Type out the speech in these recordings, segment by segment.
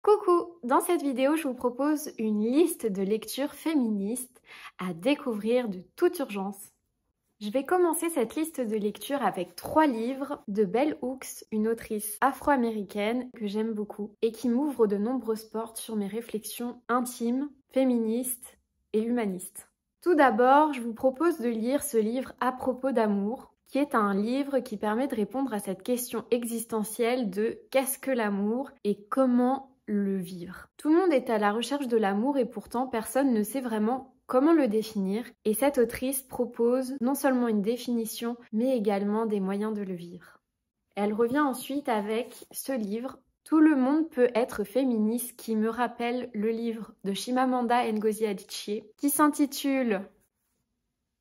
Coucou! Dans cette vidéo, je vous propose une liste de lectures féministes à découvrir de toute urgence. Je vais commencer cette liste de lectures avec 3 livres de Bell Hooks, une autrice afro-américaine que j'aime beaucoup et qui m'ouvre de nombreuses portes sur mes réflexions intimes, féministes et humanistes. Tout d'abord, je vous propose de lire ce livre À propos d'amour, qui est un livre qui permet de répondre à cette question existentielle de qu'est-ce que l'amour et comment le vivre. Tout le monde est à la recherche de l'amour et pourtant personne ne sait vraiment comment le définir, et cette autrice propose non seulement une définition, mais également des moyens de le vivre. Elle revient ensuite avec ce livre, Tout le monde peut être féministe, qui me rappelle le livre de Chimamanda Ngozi Adichie, qui s'intitule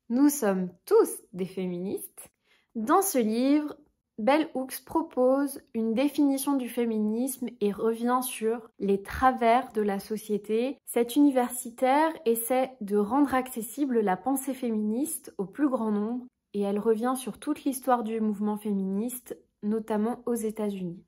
Nous sommes tous des féministes. Dans ce livre, Bell Hooks propose une définition du féminisme et revient sur les travers de la société. Cette universitaire essaie de rendre accessible la pensée féministe au plus grand nombre et elle revient sur toute l'histoire du mouvement féministe, notamment aux États-Unis.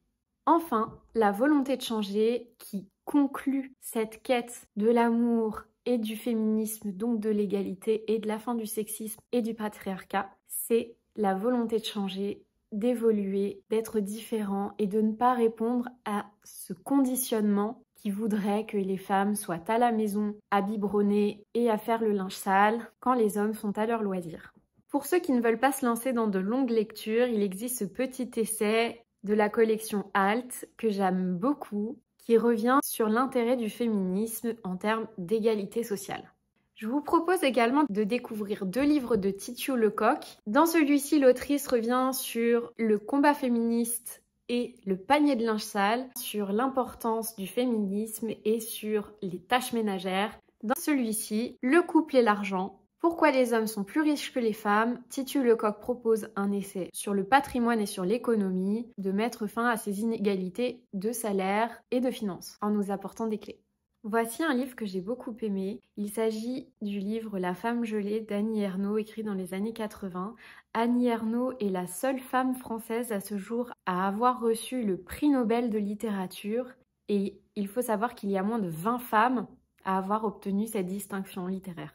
Enfin, La volonté de changer, qui conclut cette quête de l'amour et du féminisme, donc de l'égalité et de la fin du sexisme et du patriarcat, c'est la volonté de changer, d'évoluer, d'être différent et de ne pas répondre à ce conditionnement qui voudrait que les femmes soient à la maison, à biberonner et à faire le linge sale quand les hommes sont à leur loisir. Pour ceux qui ne veulent pas se lancer dans de longues lectures, il existe ce petit essai de la collection Alt que j'aime beaucoup, qui revient sur l'intérêt du féminisme en termes d'égalité sociale. Je vous propose également de découvrir 2 livres de Titiou Lecoq. Dans celui-ci, l'autrice revient sur le combat féministe et le panier de linge sale, sur l'importance du féminisme et sur les tâches ménagères. Dans celui-ci, le couple et l'argent. Pourquoi les hommes sont plus riches que les femmes? Titiou Lecoq propose un essai sur le patrimoine et sur l'économie, de mettre fin à ces inégalités de salaire et de finances, en nous apportant des clés. Voici un livre que j'ai beaucoup aimé. Il s'agit du livre La femme gelée d'Annie Ernaux, écrit dans les années 80. Annie Ernaux est la seule femme française à ce jour à avoir reçu le prix Nobel de littérature. Et il faut savoir qu'il y a moins de 20 femmes à avoir obtenu cette distinction littéraire.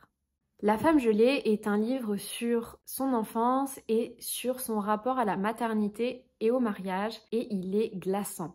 La femme gelée est un livre sur son enfance et sur son rapport à la maternité et au mariage, et il est glaçant.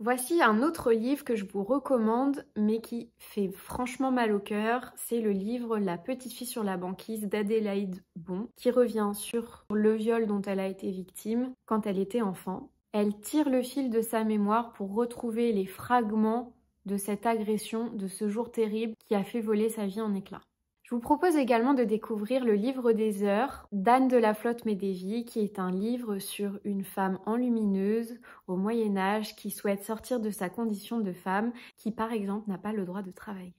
Voici un autre livre que je vous recommande, mais qui fait franchement mal au cœur. C'est le livre La petite fille sur la banquise d'Adélaïde Bon, qui revient sur le viol dont elle a été victime quand elle était enfant. Elle tire le fil de sa mémoire pour retrouver les fragments de cette agression, de ce jour terrible qui a fait voler sa vie en éclats. Je vous propose également de découvrir le livre des heures d'Anne de la Flotte-Médévy, qui est un livre sur une femme enlumineuse au Moyen-Âge qui souhaite sortir de sa condition de femme, qui par exemple n'a pas le droit de travailler.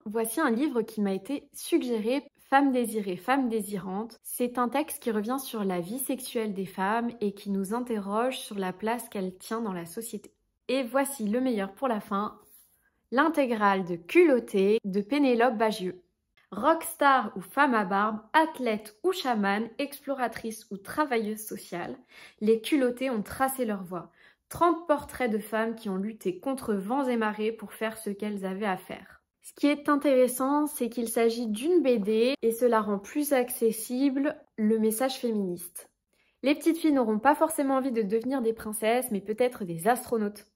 Voici un livre qui m'a été suggéré, Femme désirée, femme désirante. C'est un texte qui revient sur la vie sexuelle des femmes et qui nous interroge sur la place qu'elle tient dans la société. Et voici le meilleur pour la fin, l'intégrale de Culottée de Pénélope Bagieux. Rockstar ou femme à barbe, athlète ou chamane, exploratrice ou travailleuse sociale, les culottées ont tracé leur voie. 30 portraits de femmes qui ont lutté contre vents et marées pour faire ce qu'elles avaient à faire. Ce qui est intéressant, c'est qu'il s'agit d'une BD et cela rend plus accessible le message féministe. Les petites filles n'auront pas forcément envie de devenir des princesses, mais peut-être des astronautes.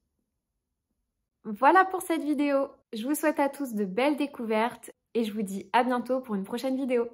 Voilà pour cette vidéo. Je vous souhaite à tous de belles découvertes et je vous dis à bientôt pour une prochaine vidéo.